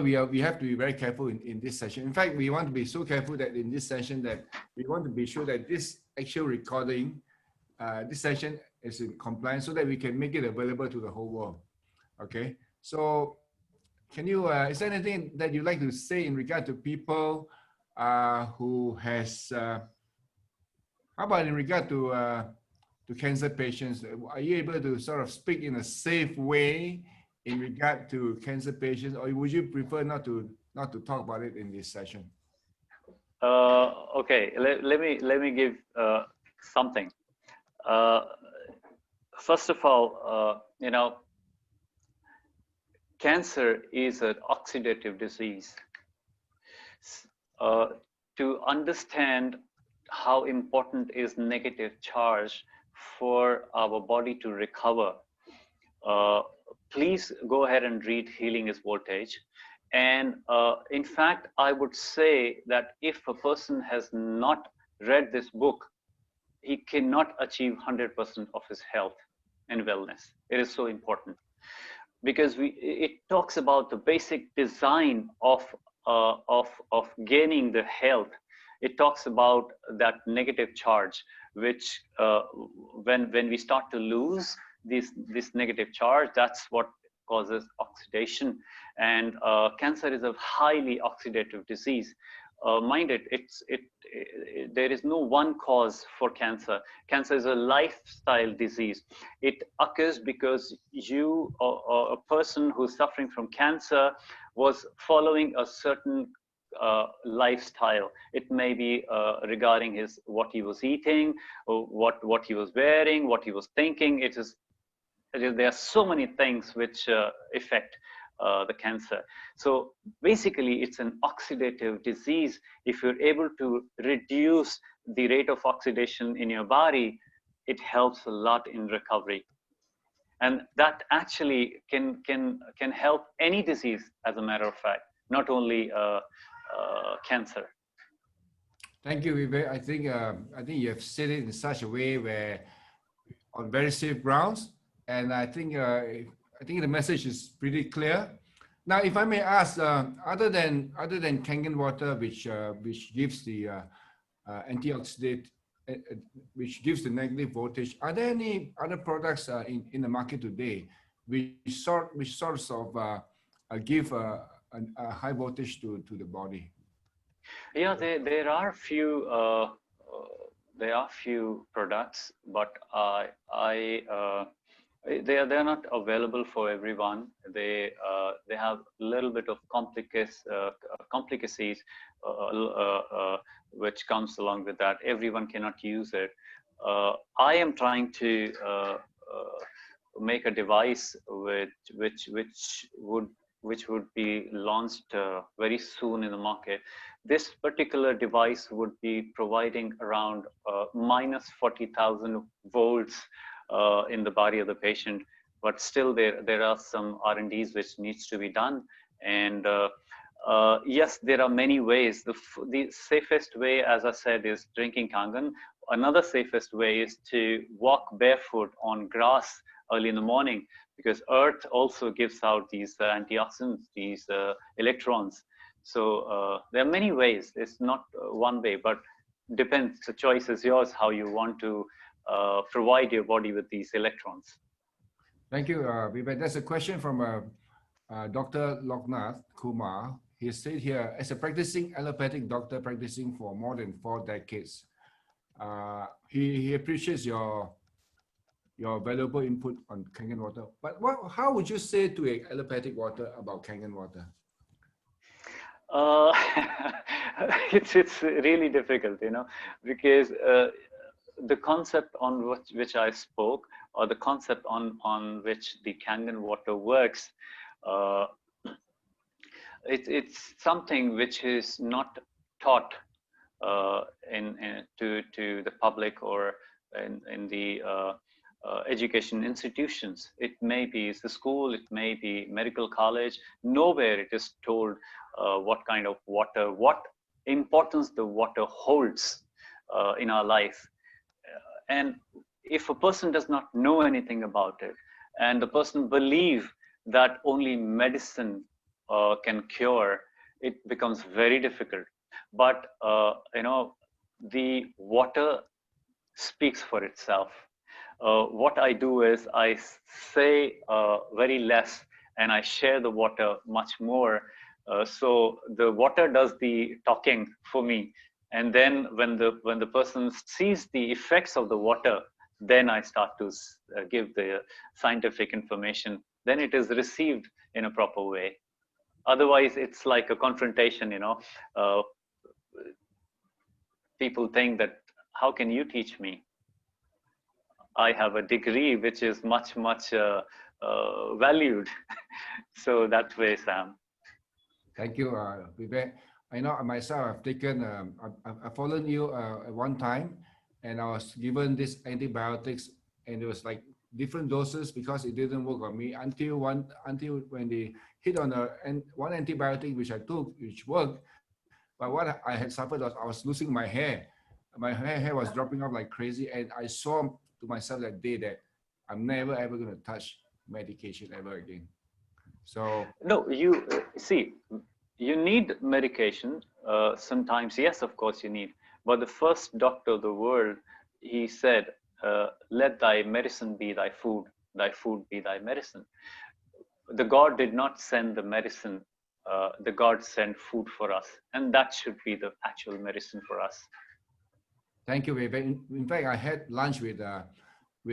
we have to be very careful in this session. In fact, we want to be so careful that in this session that we want to be sure that this actual recording, this session is in compliance so that we can make it available to the whole world. Okay. So can you, is there anything that you'd like to say in regard to people who has, how about in regard to cancer patients? Are you able to sort of speak in a safe way in regard to cancer patients, or would you prefer not to talk about it in this session? Okay, let me give something. First of all, cancer is an oxidative disease. To understand how important is negative charge for our body to recover, please go ahead and read Healing is Voltage. And in fact, I would say that if a person has not read this book, he cannot achieve 100% of his health and wellness. It is so important because it talks about the basic design of gaining the health. It talks about that negative charge, which when we start to lose this negative charge, that's what causes oxidation. And cancer is a highly oxidative disease. mind it, there is no one cause for cancer. Cancer is a lifestyle disease. It occurs because you, or a person who's suffering from cancer, was following a certain lifestyle. It may be regarding what he was eating, or what he was wearing, what he was thinking. There are so many things which affect the cancer. So basically, it's an oxidative disease. If you're able to reduce the rate of oxidation in your body, it helps a lot in recovery. And that actually can help any disease, as a matter of fact, not only cancer. Thank you, Vivek. I think you have said it in such a way where on very safe grounds, and I think the message is pretty clear. Now, if I may ask, other than Kangen water, which gives the antioxidant, which gives the negative voltage, are there any other products in the market today which sorts of give a high voltage to the body? Yeah, there are few products, but they're not available for everyone. They have a little bit of complicacies which comes along with that. Everyone cannot use it. I am trying to make a device which would be launched very soon in the market. This particular device would be providing around minus 40,000 volts in the body of the patient, but still there are some R&Ds which needs to be done. And yes, there are many ways. The safest way, as I said, is drinking Kangen. Another safest way is to walk barefoot on grass early in the morning, because earth also gives out these antioxidants, these electrons. So there are many ways. It's not one way, but depends. The choice is yours how you want to provide your body with these electrons. Thank you, Vivek. That's a question from Dr. Loknath Kumar. He said here, as a practicing allopathic doctor practicing for more than 4 decades, he appreciates your valuable input on Kangen water. But how would you say to an allopathic water about Kangen water? It's really difficult, because the concept on which I spoke, or the concept on which the Kangen water works, it's something which is not taught to the public or in the education institutions. It may be the school, it may be medical college. Nowhere it is told what kind of water, what importance the water holds in our life. And if a person does not know anything about it, and the person believes that only medicine can cure, it becomes very difficult. But the water speaks for itself. What I do is I say very less, and I share the water much more. So the water does the talking for me. And then when the person sees the effects of the water, then I start to give the scientific information. Then it is received in a proper way. Otherwise, it's like a confrontation, people think that, how can you teach me? I have a degree which is much valued. So that way, Sam. Thank you, Vivek. I know myself, I've taken, I've followed you at one time, and I was given these antibiotics, and it was like different doses because it didn't work on me until when they hit on one antibiotic which I took, which worked. But what I had suffered was I was losing my hair. My hair was dropping off like crazy, and I saw to myself that day that I'm never ever going to touch medication ever again. So no, you see, you need medication. Sometimes, yes, of course you need. But the first doctor of the world, he said, let thy medicine be thy food be thy medicine. The God did not send the medicine the God sent food for us, and that should be the actual medicine for us. Thank you, Vivek. In fact, I had lunch with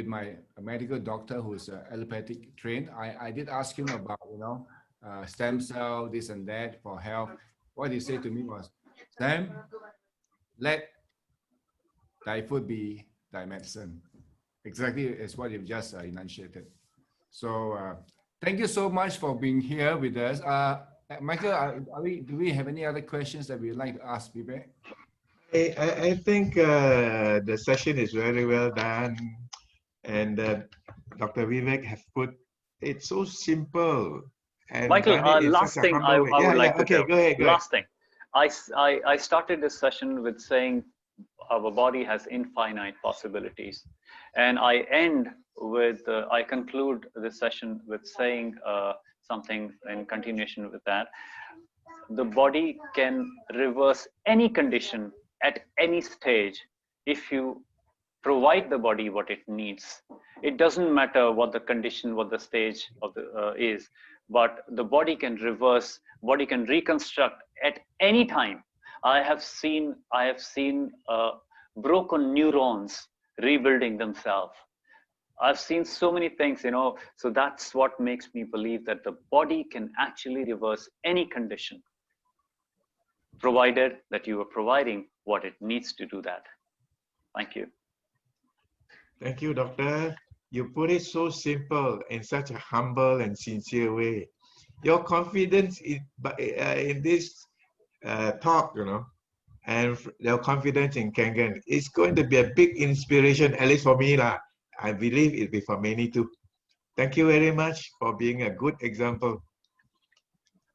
my medical doctor who's allopathic trained. I did ask him about, stem cell, this and that for health. What he said to me was, Sam, let thy food be thy medicine. Exactly as what you've just enunciated. So thank you so much for being here with us. Michael, do we have any other questions that we'd like to ask Vivek? I think the session is very well done, and Dr. Vivek have put it so simple and Michael, done it in last such a thing humble way. I would like to Okay, tell. go ahead. Last thing, I started this session with saying our body has infinite possibilities, and I end with I conclude this session with saying something in continuation with that. The body can reverse any condition at any stage if you provide the body what it needs. It doesn't matter what the condition, what the stage of the is, but the body can reverse, body can reconstruct at any time. I have seen broken neurons rebuilding themselves. I've seen so many things, so that's what makes me believe that the body can actually reverse any condition, provided that you are providing what it needs to do that. Thank you. Thank you, Doctor. You put it so simple in such a humble and sincere way. Your confidence in this talk, and your confidence in Kangen is going to be a big inspiration, at least for me. I believe it'll be for many too. Thank you very much for being a good example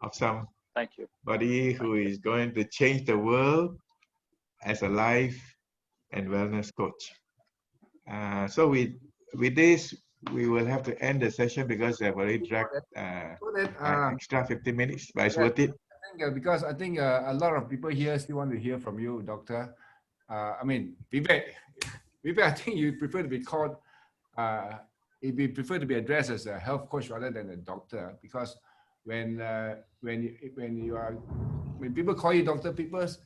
of somebody who is going to change the world as a life and wellness coach. So with this, we will have to end the session because I've already dragged extra 15 minutes, but it's worth it. Because I think a lot of people here still want to hear from you, Doctor. Vivek, I think you prefer to be called, you prefer to be addressed as a health coach rather than a doctor, because when people call you doctor, people's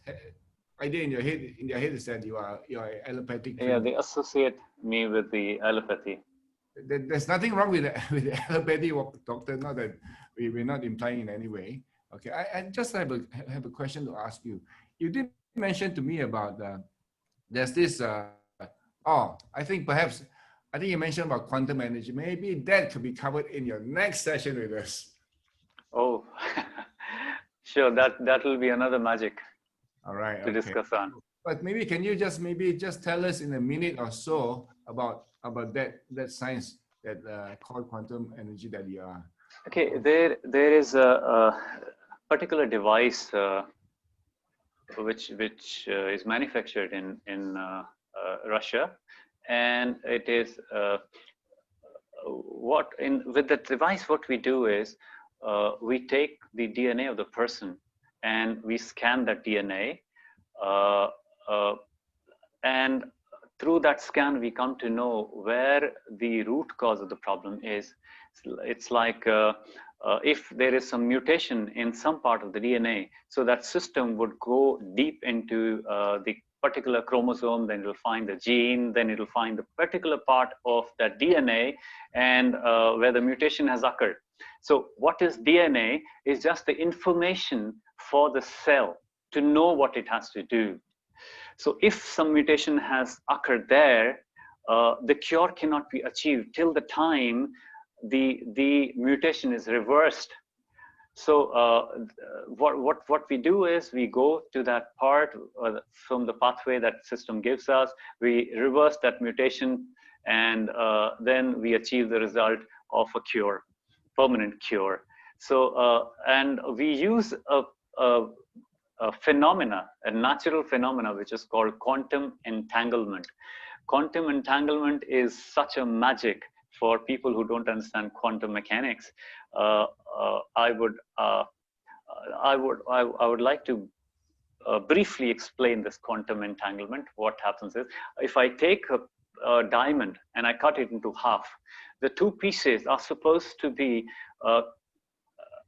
idea in their head is that you are allopathic. Yeah, they associate me with the allopathy. There's nothing wrong with the allopathy doctor. Not that we're not implying in any way. Okay, I just have a question to ask you. You did mention to me about there's this. I think you mentioned about quantum energy. Maybe that could be covered in your next session with us. Oh, sure. That will be another magic. All right. To discuss on. But maybe can you just tell us in a minute or so about that science that called quantum energy that you are. Okay, there is a particular device which is manufactured in Russia, and it is with that device what we do is we take the DNA of the person and we scan that DNA, and through that scan we come to know where the root cause of the problem is. It's like if there is some mutation in some part of the DNA, so that system would go deep into the particular chromosome, then it'll find the gene, then it'll find the particular part of that DNA and where the mutation has occurred. So what is DNA is just the information for the cell to know what it has to do. So if some mutation has occurred there, the cure cannot be achieved till the time the mutation is reversed. So what we do is we go to that part from the pathway that system gives us, we reverse that mutation, and then we achieve the result of a cure, permanent cure. So and we use a natural phenomena which is called quantum entanglement. Quantum entanglement is such a magic for people who don't understand quantum mechanics. I would like to briefly explain this quantum entanglement. What happens is, if I take a diamond and I cut it into half, the two pieces are supposed to be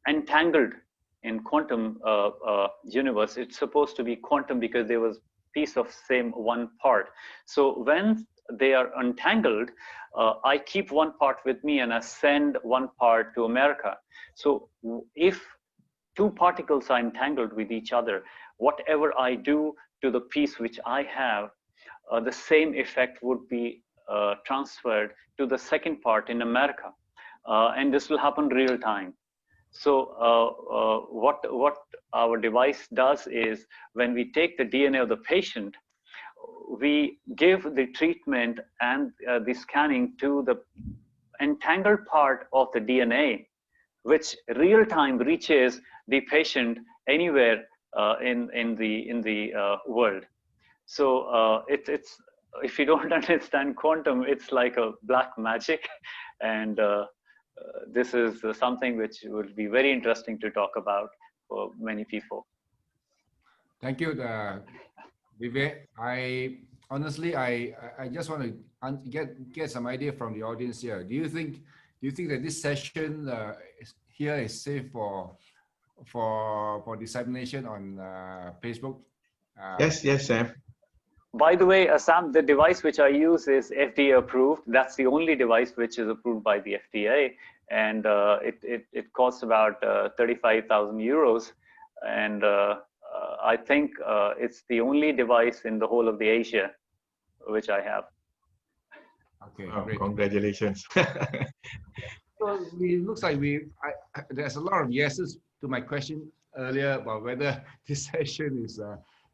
entangled in quantum universe, it's supposed to be quantum because there was piece of same one part. So when they are untangled, I keep one part with me and I send one part to America. So if two particles are entangled with each other, whatever I do to the piece which I have, the same effect would be transferred to the second part in America. And this will happen real time. So what our device does is, when we take the DNA of the patient, we give the treatment and the scanning to the entangled part of the DNA, which real time reaches the patient anywhere in the world. So it's if you don't understand quantum, it's like a black magic, and this is something which would be very interesting to talk about for many people. Thank you, Vivek. I honestly, I just want to get some idea from the audience here. Do you think that this session here is safe for dissemination on Facebook? Yes, Sam. By the way, Sam, the device which I use is FDA approved. That's the only device which is approved by the FDA, and it costs about 35,000 euros, and I think it's the only device in the whole of the Asia which I have. Okay, Oh, great. congratulations. So it looks like there's a lot of yeses to my question earlier about whether this session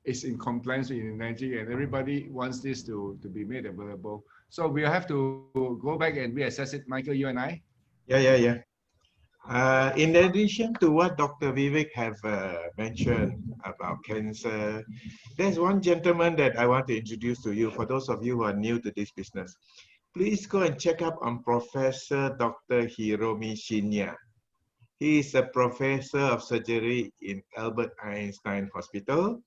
is in compliance with enlightening, and everybody wants this to be made available. So we'll have to go back and reassess it, Michael, you and I. Yeah. In addition to what Dr. Vivek have mentioned about cancer, there's one gentleman that I want to introduce to you. For those of you who are new to this business, please go and check up on Professor Dr. Hiromi Shinya. He is a professor of surgery in Albert Einstein Hospital,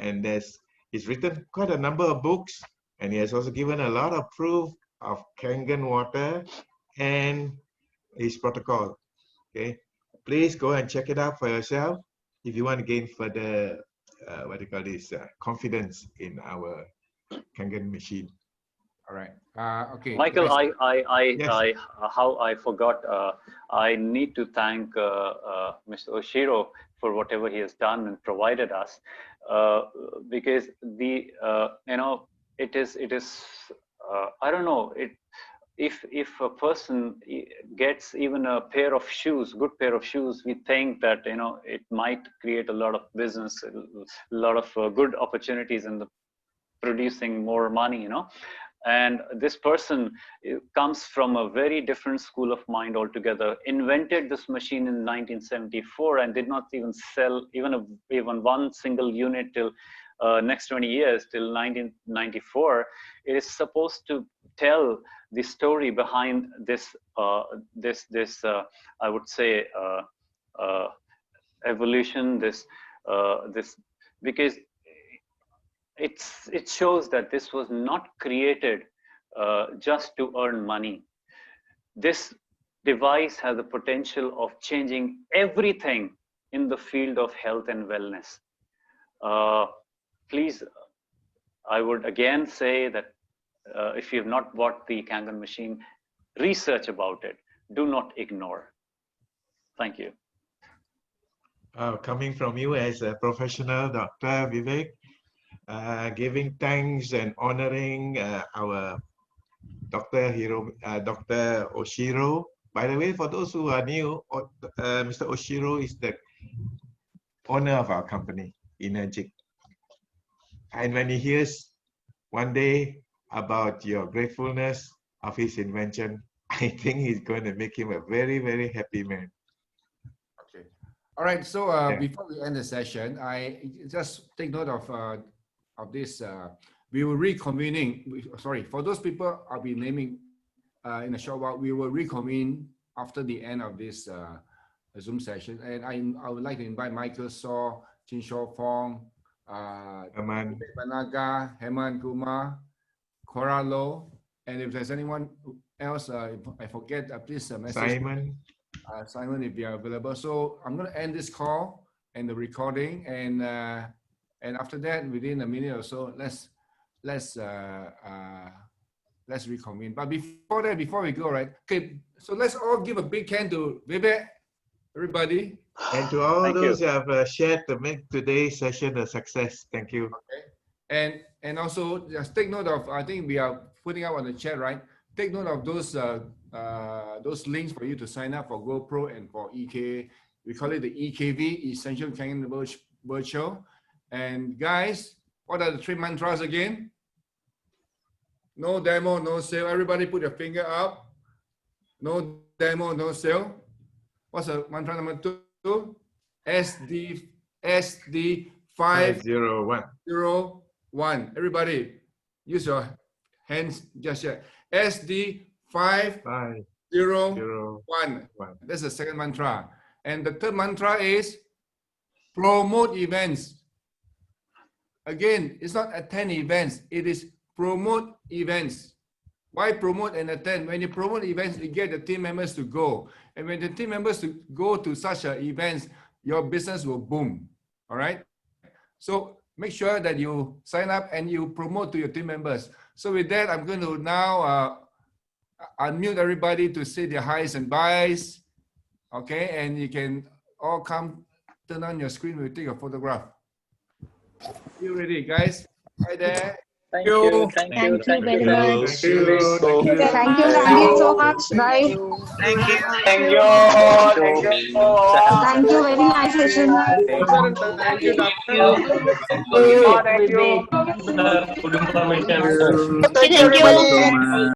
and he's written quite a number of books, and he has also given a lot of proof of Kangen water and his protocol. Okay, please go and check it out for yourself if you want to gain further confidence in our Kangen machine. All right. Okay. Michael, guys. Yes. how I forgot. I need to thank Mr. Oshiro for whatever he has done and provided us, because the it is I don't know it. If a person gets even a pair of shoes, good pair of shoes, we think that it might create a lot of business, a lot of good opportunities in the producing more money, And this person comes from a very different school of mind altogether. Invented this machine in 1974 and did not even sell even one single unit till next 20 years, till 1994. It is supposed to tell the story behind this I would say evolution. This because it shows that this was not created just to earn money. This device has the potential of changing everything in the field of health and wellness. Please, I would again say that if you have not bought the Kangen machine, research about it. Do not ignore. Thank you. Coming from you as a professional, Dr. Vivek, giving thanks and honoring our Dr. Oshiro. By the way, for those who are new, Mr. Oshiro is the owner of our company, Energic. And when he hears one day about your gratefulness of his invention, I think he's going to make him a very, very happy man. Okay. All right. So before we end the session, I just take note of this. We will reconvening. Sorry, for those people I'll be naming in a short while. We will reconvene after the end of this Zoom session, and I would like to invite Michael Saw, Chin Shaw Fong, Vivek Bhatnagar, Heman Kumar, Cora Low, and if there's anyone else, if I forget, please message Simon. Simon, if you are available. So I'm going to end this call and the recording, and after that, within a minute or so, let's reconvene. But before that, before we go, right? Okay, so let's all give a big hand to Vivek, everybody. And to all Thank those you. who have shared to make today's session a success. Thank you. Okay. And also just take note of, I think we are putting up on the chat, right? Take note of those links for you to sign up for GoPro and for EK. We call it the EKV, Essential Kangen Virtual. And guys, what are the 3 mantras again? No demo, no sale. Everybody put your finger up. No demo, no sale. What's the mantra number 2? SD 501. 501. Everybody, use your hands just yet. SD 501. 501. That's the second mantra. And the third mantra is promote events. Again, it's not attend events. It is promote events. Why promote and attend? When you promote events, you get the team members to go. And when the team members to go to such events, your business will boom. All right. So make sure that you sign up and you promote to your team members. So with that, I'm going to now unmute everybody to say their highs and byes. Okay. And you can all come turn on your screen. We'll take a photograph. You ready, guys? Hi there. Thank you. Thank you very much. Thank you. Thank you. Thank you so much. Bye. Thank you. Thank you. Very nice session. Thank you, doctor. Thank you. Good information. Thank you.